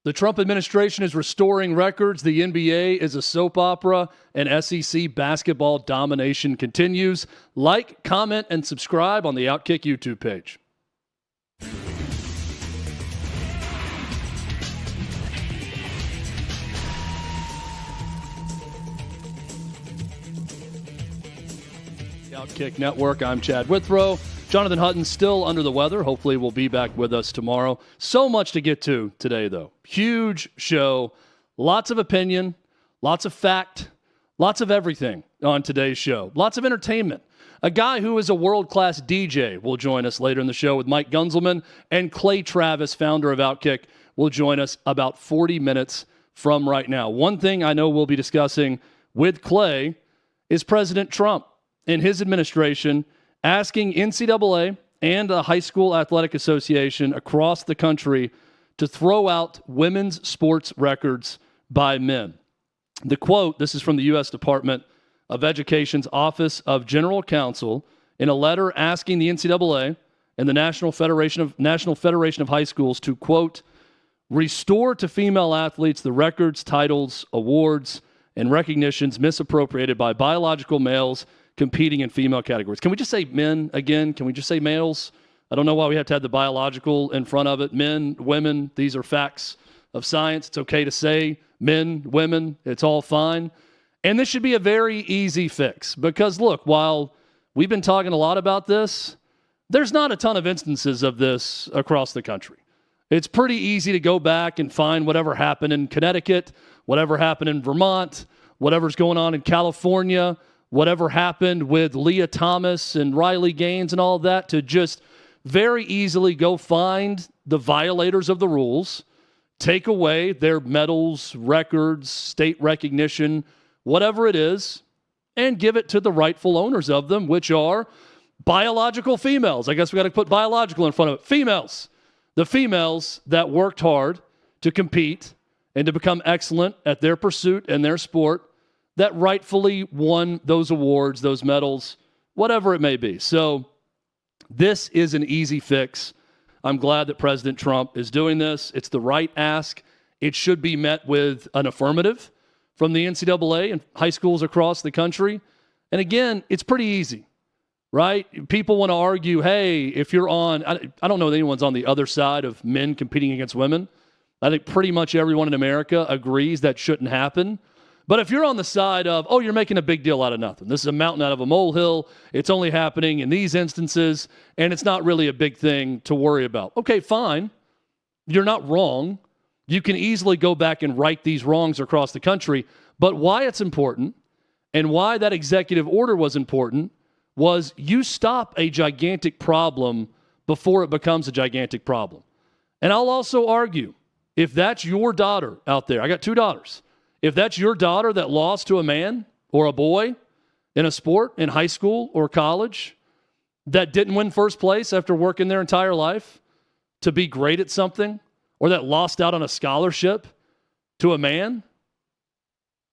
The Trump administration is restoring records. The NBA is a soap opera, and SEC basketball domination continues. Like, comment, and subscribe on the OutKick YouTube page. OutKick Network. I'm Chad Withrow. Jonathan Hutton still under the weather. Hopefully we'll be back with us tomorrow. So much to get to today, though. Huge show. Lots of opinion. Lots of fact. Lots of everything on today's show. Lots of entertainment. A guy who is a world-class DJ will join us later in the show with Mike Gunzelman. And Clay Travis, founder of OutKick, will join us about 40 minutes from right now. One thing I know we'll be discussing with Clay is President Trump and his administration asking NCAA and the High School Athletic Association across the country to throw out women's sports records by men. The quote, this is from the U.S. Department of Education's Office of General Counsel, in a letter asking the NCAA and the National Federation of High Schools to, quote, restore to female athletes the records, titles, awards, and recognitions misappropriated by biological males competing in female categories. Can we just say men again? Can we just say males? I don't know why we have to have the biological in front of it. Men, women, these are facts of science. It's okay to say men, women. It's all fine. And this should be a very easy fix because, look, while we've been talking a lot about this, there's not a ton of instances of this across the country. It's pretty easy to go back and find whatever happened in Connecticut, whatever happened in Vermont, whatever's going on in California, whatever happened with Leah Thomas and Riley Gaines and all that, to just very easily go find the violators of the rules, take away their medals, records, state recognition, whatever it is, and give it to the rightful owners of them, which are biological females. I guess we got to put biological in front of it. Females. The females that worked hard to compete and to become excellent at their pursuit and their sport, that rightfully won those awards, those medals, whatever it may be. So this is an easy fix. I'm glad that President Trump is doing this. It's the right ask. It should be met with an affirmative from the NCAA and high schools across the country. And again, it's pretty easy, right? People want to argue, hey, if you're on, I don't know that anyone's on the other side of men competing against women. I think pretty much everyone in America agrees that shouldn't happen. But if you're on the side of, oh, you're making a big deal out of nothing. This is a mountain out of a molehill. It's only happening in these instances, and it's not really a big thing to worry about. Okay, fine. You're not wrong. You can easily go back and right these wrongs across the country. But why it's important and why that executive order was important was you stop a gigantic problem before it becomes a gigantic problem. And I'll also argue, if that's your daughter out there, I got 2 daughters. If that's your daughter that lost to a man or a boy in a sport in high school or college that didn't win first place after working their entire life to be great at something, or that lost out on a scholarship to a man,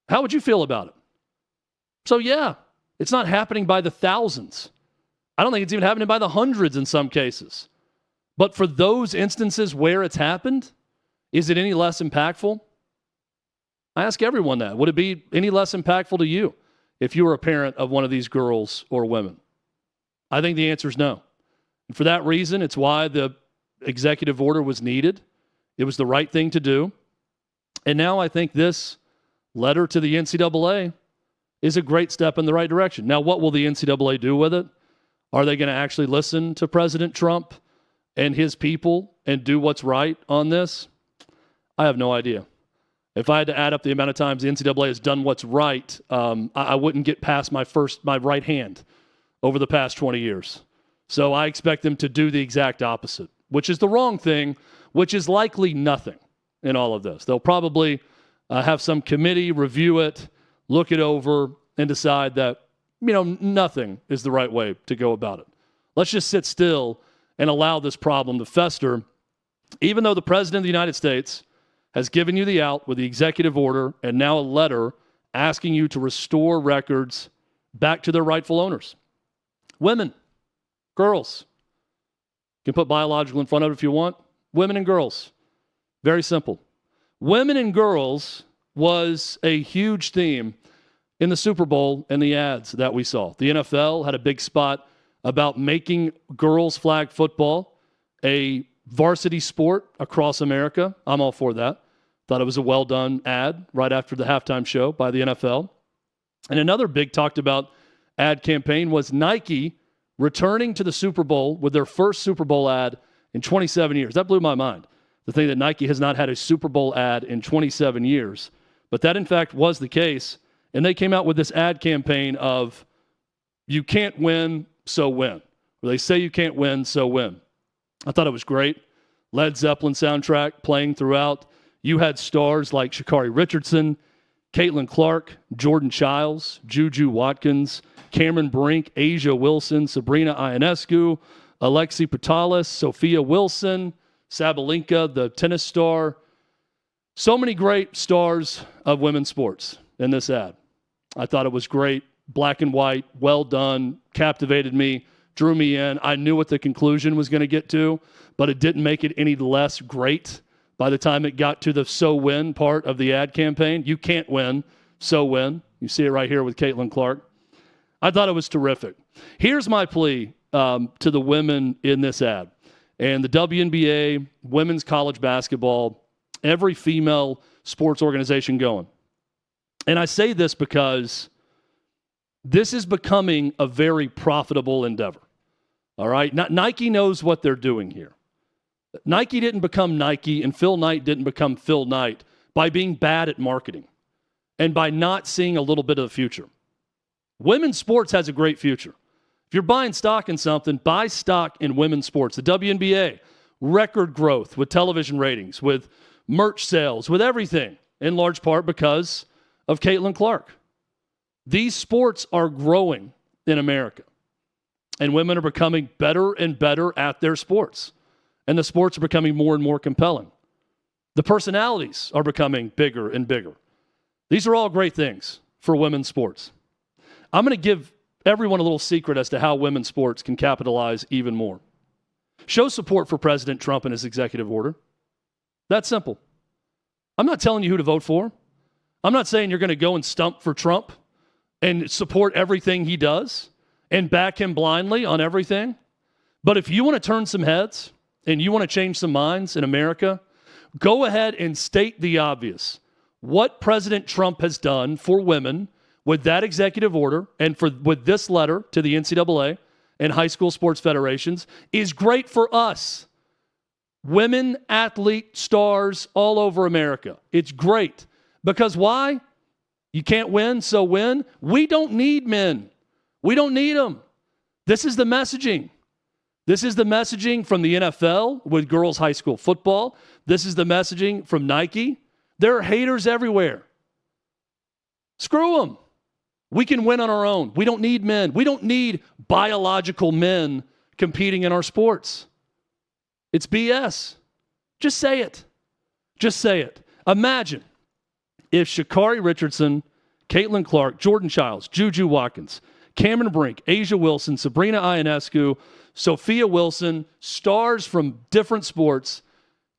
how would you feel about it? So yeah, it's not happening by the thousands. I don't think it's even happening by the hundreds in some cases. But for those instances where it's happened, is it any less impactful? I ask everyone that. Would it be any less impactful to you if you were a parent of one of these girls or women? I think the answer is no. And for that reason, it's why the executive order was needed. It was the right thing to do. And now I think this letter to the NCAA is a great step in the right direction. Now, what will the NCAA do with it? Are they going to actually listen to President Trump and his people and do what's right on this? I have no idea. If I had to add up the amount of times the NCAA has done what's right, I wouldn't get past my right hand over the past 20 years. So I expect them to do the exact opposite, which is the wrong thing, which is likely nothing in all of this. They'll probably have some committee review it, look it over, and decide that, nothing is the right way to go about it. Let's just sit still and allow this problem to fester, even though the President of the United States has given you the out with the executive order and now a letter asking you to restore records back to their rightful owners. Women, girls. You can put biological in front of it if you want. Women and girls. Very simple. Women and girls was a huge theme in the Super Bowl and the ads that we saw. The NFL had a big spot about making girls flag football a varsity sport across America. I'm all for that. Thought it was a well-done ad right after the halftime show by the NFL. And another big talked about ad campaign was Nike returning to the Super Bowl with their first Super Bowl ad in 27 years. That blew my mind, the thing that Nike has not had a Super Bowl ad in 27 years. But that, in fact, was the case. And they came out with this ad campaign of, you can't win, so win. Or they say you can't win, so win. I thought it was great. Led Zeppelin soundtrack playing throughout. You had stars like Sha'Carri Richardson, Caitlin Clark, Jordan Childs, Juju Watkins, Cameron Brink, Asia Wilson, Sabrina Ionescu, Alexi Patalis, Sophia Wilson, Sabalenka, the tennis star. So many great stars of women's sports in this ad. I thought it was great. Black and white, well done, captivated me, drew me in. I knew what the conclusion was going to get to, but it didn't make it any less great by the time it got to the so win part of the ad campaign. You can't win, so win. You see it right here with Caitlin Clark. I thought it was terrific. Here's my plea to the women in this ad. And the WNBA, women's college basketball, every female sports organization going. And I say this because this is becoming a very profitable endeavor. All right? Nike knows what they're doing here. Nike didn't become Nike, and Phil Knight didn't become Phil Knight by being bad at marketing and by not seeing a little bit of the future. Women's sports has a great future. If you're buying stock in something, buy stock in women's sports. The WNBA, record growth with television ratings, with merch sales, with everything, in large part because of Caitlin Clark. These sports are growing in America, and women are becoming better and better at their sports. And the sports are becoming more and more compelling. The personalities are becoming bigger and bigger. These are all great things for women's sports. I'm going to give everyone a little secret as to how women's sports can capitalize even more. Show support for President Trump and his executive order. That's simple. I'm not telling you who to vote for. I'm not saying you're going to go and stump for Trump and support everything he does and back him blindly on everything. But if you want to turn some heads, and you want to change some minds in America, go ahead and state the obvious. What President Trump has done for women with that executive order and with this letter to the NCAA and high school sports federations is great for us. Women athlete stars all over America. It's great. Because why? You can't win, so win. We don't need men. We don't need them. This is the messaging. This is the messaging from the NFL with girls' high school football. This is the messaging from Nike. There are haters everywhere. Screw them. We can win on our own. We don't need men. We don't need biological men competing in our sports. It's BS. Just say it. Just say it. Imagine if Sha'Carri Richardson, Caitlin Clark, Jordan Childs, Juju Watkins, Cameron Brink, Asia Wilson, Sabrina Ionescu, Sophia Wilson, stars from different sports,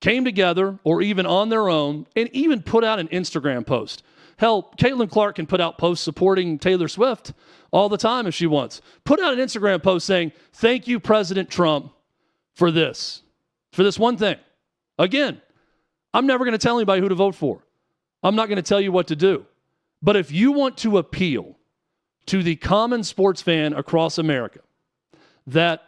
came together or even on their own and even put out an Instagram post. Hell, Caitlin Clark can put out posts supporting Taylor Swift all the time if she wants. Put out an Instagram post saying, thank you, President Trump, for this one thing. Again, I'm never going to tell anybody who to vote for. I'm not going to tell you what to do. But if you want to appeal to the common sports fan across America that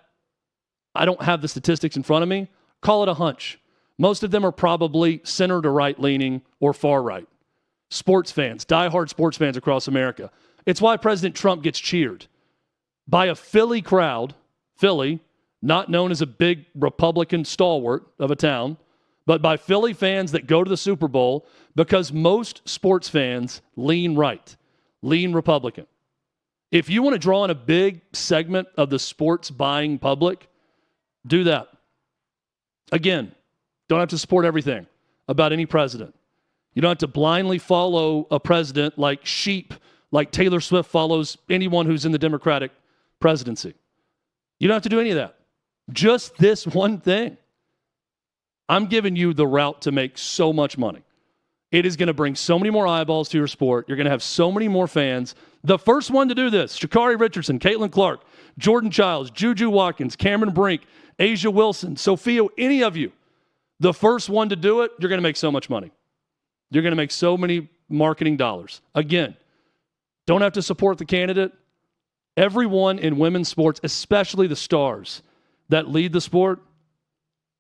I don't have the statistics in front of me, call it a hunch. Most of them are probably center to right leaning or far right. Sports fans, diehard sports fans across America. It's why President Trump gets cheered by a Philly crowd, Philly, not known as a big Republican stalwart of a town, but by Philly fans that go to the Super Bowl because most sports fans lean right, lean Republican. If you want to draw in a big segment of the sports buying public, do that. Again, don't have to support everything about any president. You don't have to blindly follow a president like sheep, like Taylor Swift follows anyone who's in the Democratic presidency. You don't have to do any of that. Just this one thing. I'm giving you the route to make so much money. It is going to bring so many more eyeballs to your sport. You're going to have so many more fans. The first one to do this, Sha'Carri Richardson, Caitlin Clark, Jordan Childs, Juju Watkins, Cameron Brink, Asia Wilson, Sophia, any of you, the first one to do it, you're going to make so much money. You're going to make so many marketing dollars. Again, don't have to support the candidate. Everyone in women's sports, especially the stars that lead the sport,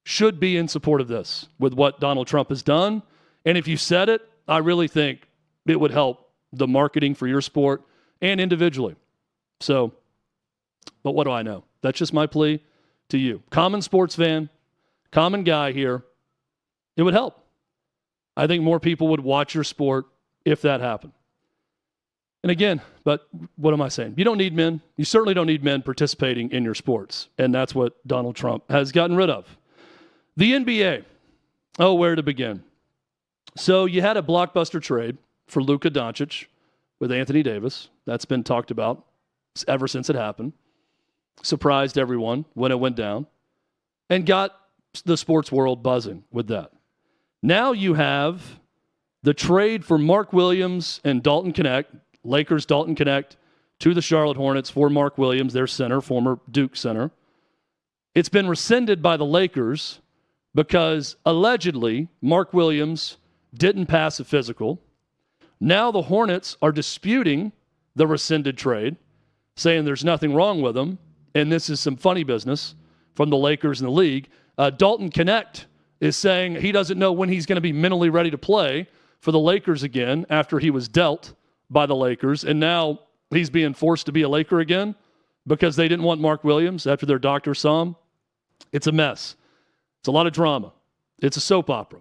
should be in support of this with what Donald Trump has done. And if you said it, I really think it would help the marketing for your sport and individually. So, but what do I know? That's just my plea to you. Common sports fan, common guy here. It would help. I think more people would watch your sport if that happened. And again, but what am I saying? You don't need men. You certainly don't need men participating in your sports. And that's what Donald Trump has gotten rid of. The NBA. Oh, where to begin? So you had a blockbuster trade for Luka Doncic with Anthony Davis. That's been talked about ever since it happened. Surprised everyone when it went down and got the sports world buzzing with that. Now you have the trade for Mark Williams and Dalton Knecht, Lakers Dalton Knecht, to the Charlotte Hornets for Mark Williams, their center, former Duke center. It's been rescinded by the Lakers because allegedly Mark Williams didn't pass a physical. Now the Hornets are disputing the rescinded trade, saying there's nothing wrong with him, and this is some funny business from the Lakers and the league. Dalton Knecht is saying he doesn't know when he's going to be mentally ready to play for the Lakers again after he was dealt by the Lakers, and now he's being forced to be a Laker again because they didn't want Mark Williams after their doctor saw him. It's a mess. It's a lot of drama. It's a soap opera.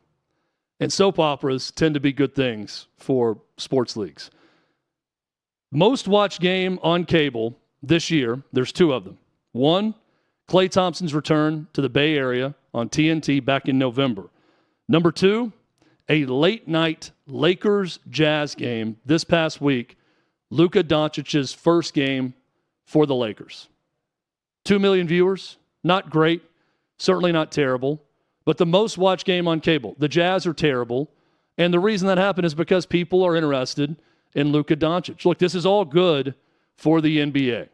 And soap operas tend to be good things for sports leagues. Most watched game on cable this year, there's two of them. One, Klay Thompson's return to the Bay Area on TNT back in November. Number two, a late-night Lakers-Jazz game this past week, Luka Doncic's first game for the Lakers. 2 million viewers, not great, certainly not terrible. But the most watched game on cable, the Jazz are terrible. And the reason that happened is because people are interested in Luka Doncic. Look, this is all good for the NBA.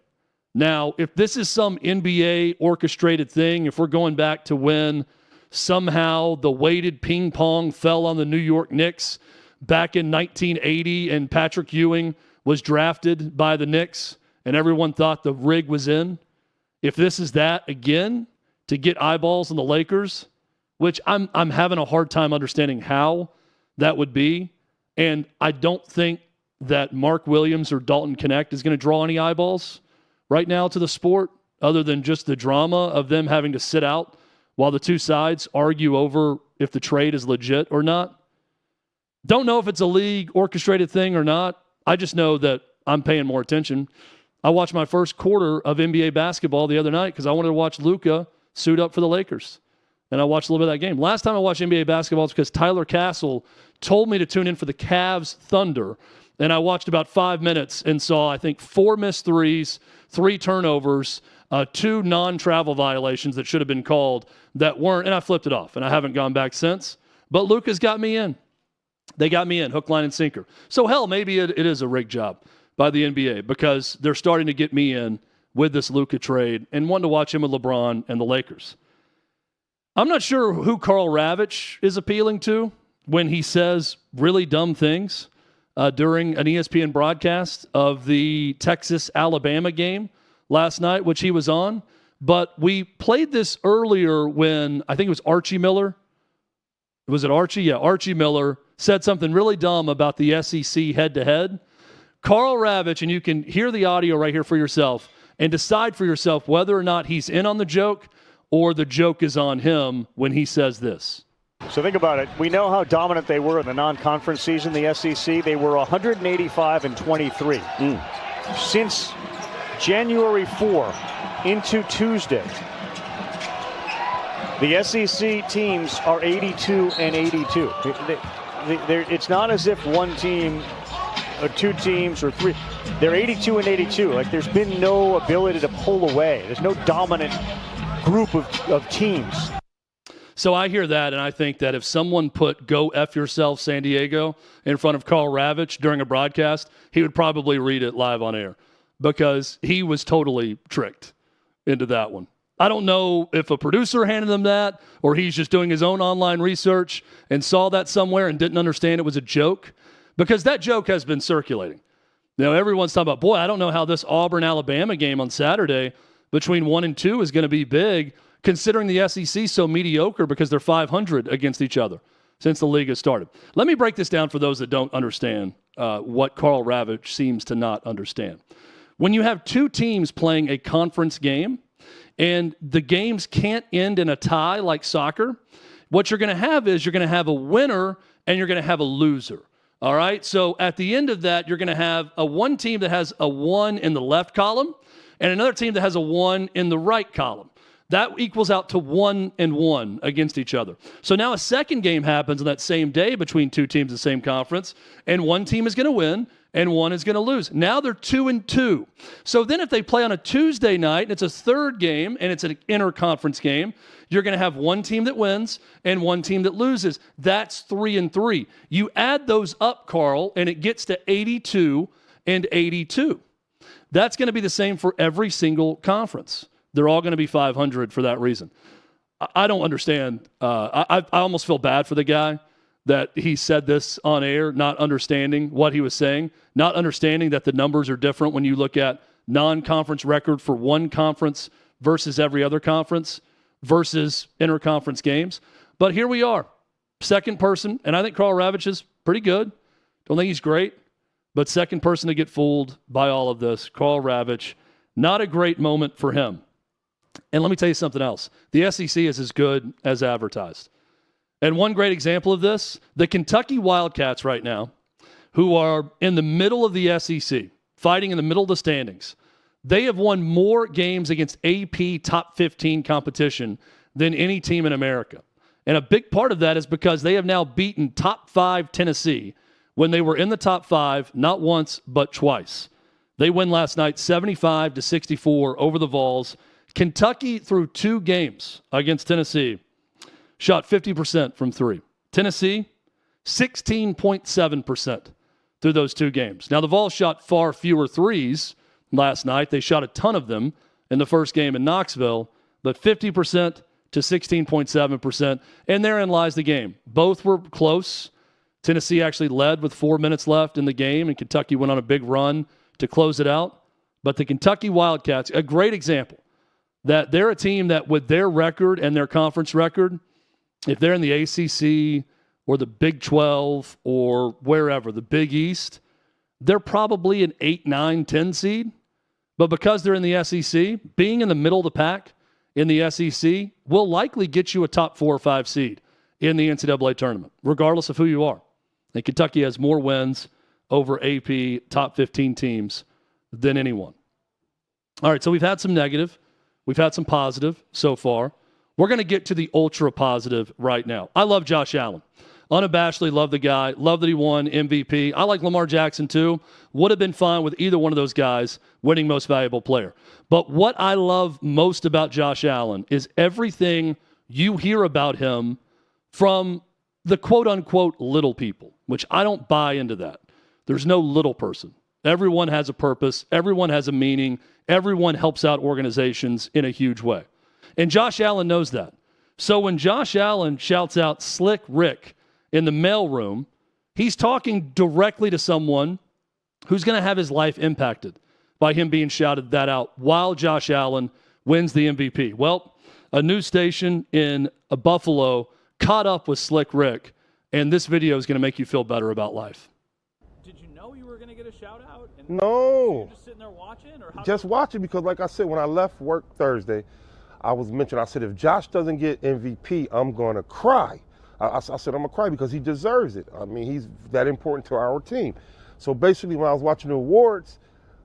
Now, if this is some NBA orchestrated thing, if we're going back to when somehow the weighted ping pong fell on the New York Knicks back in 1980 and Patrick Ewing was drafted by the Knicks and everyone thought the rig was in, if this is that again to get eyeballs on the Lakers, which I'm having a hard time understanding how that would be. And I don't think that Mark Williams or Dalton Knecht is going to draw any eyeballs right now to the sport other than just the drama of them having to sit out while the two sides argue over if the trade is legit or not. Don't know if it's a league orchestrated thing or not. I just know that I'm paying more attention. I watched my first quarter of NBA basketball the other night because I wanted to watch Luka suit up for the Lakers. And I watched a little bit of that game. Last time I watched NBA basketball was because Tyler Castle told me to tune in for the Cavs Thunder. And I watched about 5 minutes and saw, I think, 4 missed threes, 3 turnovers, 2 non-travel violations that should have been called that weren't. And I flipped it off, and I haven't gone back since. But Luka's got me in. They got me in, hook, line, and sinker. So, hell, maybe it is a rigged job by the NBA because they're starting to get me in with this Luka trade and wanting to watch him with LeBron and the Lakers. I'm not sure who Karl Ravech is appealing to when he says really dumb things during an ESPN broadcast of the Texas-Alabama game last night, which he was on. But we played this earlier when I think it was Archie Miller. Was it Archie? Yeah, Archie Miller said something really dumb about the SEC head-to-head. Karl Ravech, and you can hear the audio right here for yourself and decide for yourself whether or not he's in on the joke or the joke is on him when he says this. So think about it. We know how dominant they were in the non-conference season, the SEC. They were 185-23. Since January 4 into Tuesday, the SEC teams are 82-82. It's not as if one team or two teams or three. They're 82-82. Like, there's been no ability to pull away. There's no dominant group of teams. So So I hear that, and I think that if someone put "Go F Yourself, San Diego" in front of Karl Ravech during a broadcast, he would probably read it live on air because he was totally tricked into that one. I don't know if a producer handed him that or he's just doing his own online research and saw that somewhere and didn't understand it was a joke, because that joke has been circulating. Everyone's talking about, boy, I don't know how this Auburn-Alabama game on Saturday between 1 and 2 is going to be big, considering the SEC so mediocre because they're 500 against each other since the league has started. Let me break this down for those that don't understand what Karl Ravech seems to not understand. When you have two teams playing a conference game and the games can't end in a tie like soccer, what you're going to have is you're going to have a winner and you're going to have a loser. All right? So at the end of that, you're going to have one team that has a 1 in the left column and another team that has a 1 in the right column. That equals out to 1 and 1 against each other. So now a second game happens on that same day between two teams in the same conference, and one team is going to win and one is going to lose. Now they're 2 and 2. So then if they play on a Tuesday night and it's a third game and it's an interconference game, you're going to have one team that wins and one team that loses. That's 3 and 3. You add those up, Karl, and it gets to 82 and 82. That's going to be the same for every single conference. They're all going to be 500 for that reason. I don't understand. I almost feel bad for the guy that he said this on air, not understanding what he was saying, not understanding that the numbers are different when you look at non-conference record for one conference versus every other conference versus interconference games. But here we are, second person, and I think Karl Ravech is pretty good. Don't think he's great, but second person to get fooled by all of this, Karl Ravech. Not a great moment for him. And let me tell you something else. The SEC is as good as advertised. And one great example of this, the Kentucky Wildcats right now, who are in the middle of the SEC, fighting in the middle of the standings, they have won more games against AP top 15 competition than any team in America. And a big part of that is because they have now beaten top 5 Tennessee when they were in the top 5, not once, but twice. They win last night 75-64 over the Vols. Kentucky, through 2 games against Tennessee, shot 50% from 3. Tennessee, 16.7% through those 2 games. Now, the Vols shot far fewer threes last night. They shot a ton of them in the first game in Knoxville, but 50% to 16.7%. And therein lies the game. Both were close. Tennessee actually led with 4 minutes left in the game, and Kentucky went on a big run to close it out. But the Kentucky Wildcats, a great example that they're a team that with their record and their conference record, if they're in the ACC or the Big 12 or wherever, the Big East, they're probably an 8, 9, 10 seed. But because they're in the SEC, being in the middle of the pack in the SEC will likely get you a top 4 or 5 seed in the NCAA tournament, regardless of who you are. And Kentucky has more wins over AP top 15 teams than anyone. All right, so we've had some negative. We've had some positive so far. We're going to get to the ultra positive right now. I love Josh Allen. Unabashedly love the guy. Love that he won MVP. I like Lamar Jackson too. Would have been fine with either one of those guys winning most valuable player. But what I love most about Josh Allen is everything you hear about him from the quote-unquote little people, which I don't buy into that. There's no little person. Everyone has a purpose. Everyone has a meaning. Everyone helps out organizations in a huge way. And Josh Allen knows that. So when Josh Allen shouts out Slick Rick in the mailroom, he's talking directly to someone who's going to have his life impacted by him being shouted that out while Josh Allen wins the MVP. Well, a news station in Buffalo caught up with Slick Rick, and this video is going to make you feel better about life. Did you know you were going to get a shout out? And No. So you're just sitting there watching? Or Just watching because, like I said, when I left work Thursday, I said, if Josh doesn't get MVP, I'm going to cry. I said, I'm going to cry because he deserves it. I mean, he's that important to our team. So basically, when I was watching the awards,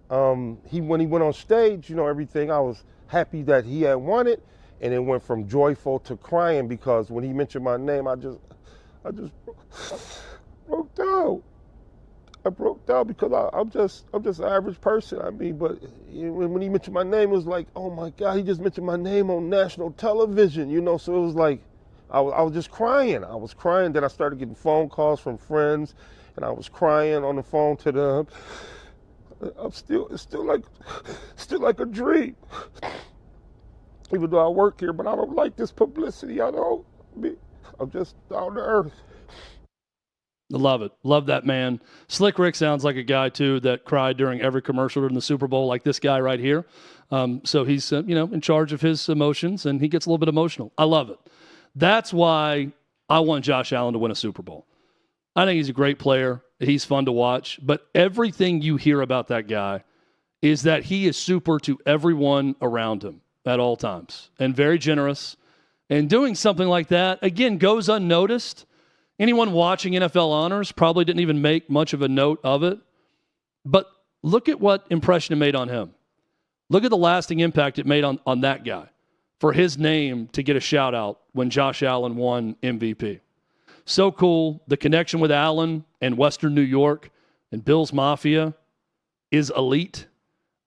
when he went on stage, everything, I was happy that he had won it. And it went from joyful to crying because when he mentioned my name, I just broke down. I broke down because I'm just an average person. I mean, but when he mentioned my name, it was like, oh my God, he just mentioned my name on national television, So it was like, I was just crying. I was crying. Then I started getting phone calls from friends, and I was crying on the phone to them. It's still like a dream. Even though I work here, but I don't like this publicity. I'm just down to earth. Love it. Love that man. Slick Rick sounds like a guy, too, that cried during every commercial during the Super Bowl, like this guy right here. So he's, in charge of his emotions, and he gets a little bit emotional. I love it. That's why I want Josh Allen to win a Super Bowl. I think he's a great player. He's fun to watch. But everything you hear about that guy is that he is super to everyone around him at all times and very generous. And doing something like that, again, goes unnoticed. Anyone watching NFL Honors probably didn't even make much of a note of it. But look at what impression it made on him. Look at the lasting impact it made on that guy for his name to get a shout out when Josh Allen won MVP. So cool. The connection with Allen and Western New York and Bills Mafia is elite.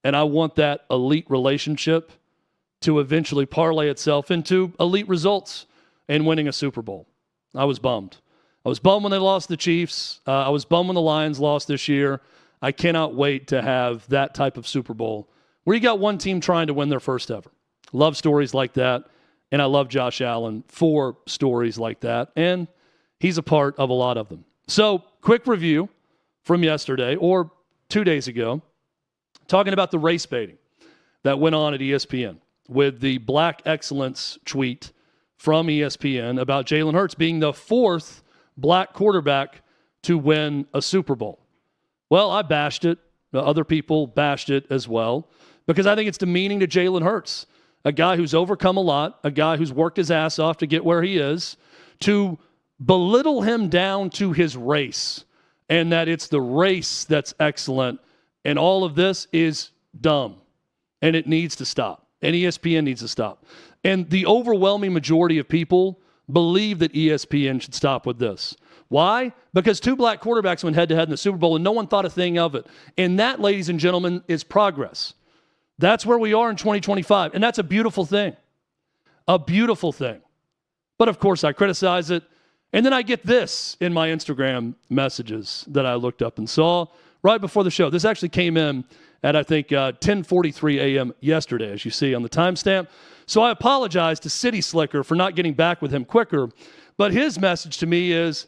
And I want that elite relationship to eventually parlay itself into elite results and winning a Super Bowl. I was bummed. I was bummed when they lost the Chiefs. I was bummed when the Lions lost this year. I cannot wait to have that type of Super Bowl where you got one team trying to win their first ever. Love stories like that, and I love Josh Allen for stories like that, and he's a part of a lot of them. So, quick review from yesterday or 2 days ago, talking about the race baiting that went on at ESPN with the Black Excellence tweet from ESPN about Jalen Hurts being the fourth black quarterback to win a Super Bowl. Well, I bashed it. Other people bashed it as well because I think it's demeaning to Jalen Hurts, a guy who's overcome a lot, a guy who's worked his ass off to get where he is, to belittle him down to his race and that it's the race that's excellent. And all of this is dumb and it needs to stop. And ESPN needs to stop. And the overwhelming majority of people believe that ESPN should stop with this. Why? Because two black quarterbacks went head-to-head in the Super Bowl and no one thought a thing of it. And that, ladies and gentlemen, is progress. That's where we are in 2025. And that's a beautiful thing. A beautiful thing. But, of course, I criticize it. And then I get this in my Instagram messages that I looked up and saw right before the show. This actually came in at, I think, 10:43 a.m. yesterday, as you see on the timestamp. So I apologize to City Slicker for not getting back with him quicker. But his message to me is,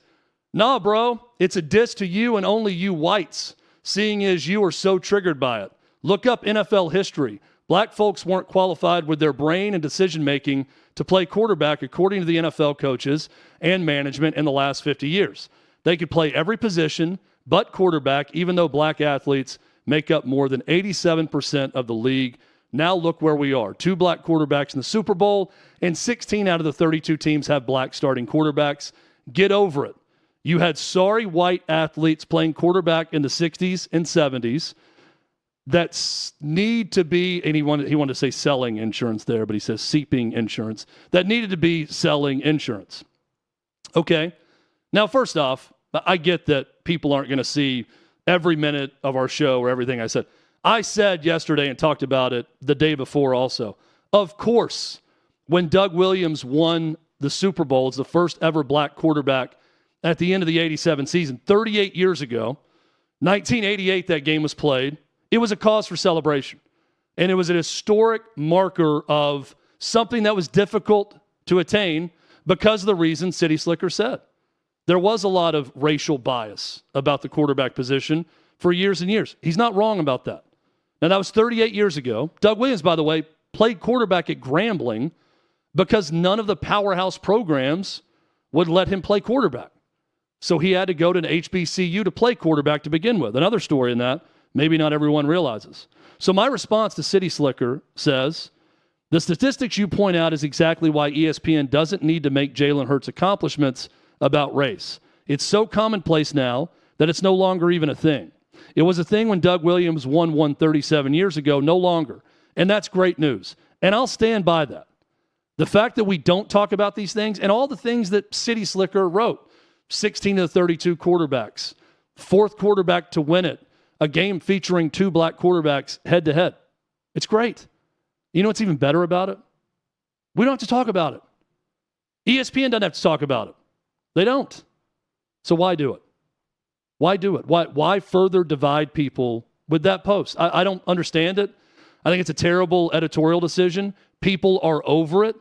nah, bro, it's a diss to you and only you whites, seeing as you are so triggered by it. Look up NFL history. Black folks weren't qualified with their brain and decision-making to play quarterback according to the NFL coaches and management in the last 50 years. They could play every position but quarterback, even though black athletes make up more than 87% of the league. Now look where we are. Two black quarterbacks in the Super Bowl, and 16 out of the 32 teams have black starting quarterbacks. Get over it. You had sorry white athletes playing quarterback in the 60s and 70s that need to be, and he wanted to say selling insurance there, but he says seeping insurance, that needed to be selling insurance. Okay. Now, first off, I get that people aren't going to see every minute of our show or everything I said. I said yesterday and talked about it the day before also. Of course, when Doug Williams won the Super Bowl as the first ever black quarterback at the end of the 87 season, 38 years ago, 1988 that game was played, it was a cause for celebration. And it was an historic marker of something that was difficult to attain because of the reason City Slicker said. There was a lot of racial bias about the quarterback position for years and years. He's not wrong about that. Now, that was 38 years ago. Doug Williams, by the way, played quarterback at Grambling because none of the powerhouse programs would let him play quarterback. So he had to go to an HBCU to play quarterback to begin with. Another story in that, maybe not everyone realizes. So my response to City Slicker says, the statistics you point out is exactly why ESPN doesn't need to make Jalen Hurts' accomplishments about race. It's so commonplace now that it's no longer even a thing. It was a thing when Doug Williams won one 37 years ago, no longer. And that's great news. And I'll stand by that. The fact that we don't talk about these things and all the things that City Slicker wrote, 16 of the 32 quarterbacks, fourth quarterback to win it, a game featuring two black quarterbacks head-to-head. It's great. You know what's even better about it? We don't have to talk about it. ESPN doesn't have to talk about it. They don't. So why do it? Why do it? Why further divide people with that post? I don't understand it. I think it's a terrible editorial decision. People are over it.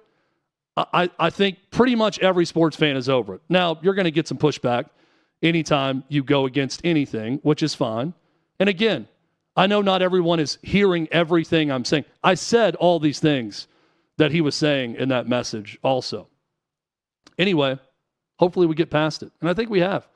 I think pretty much every sports fan is over it. Now, you're going to get some pushback anytime you go against anything, which is fine. And again, I know not everyone is hearing everything I'm saying. I said all these things that he was saying in that message also. Anyway, hopefully we get past it. And I think we have.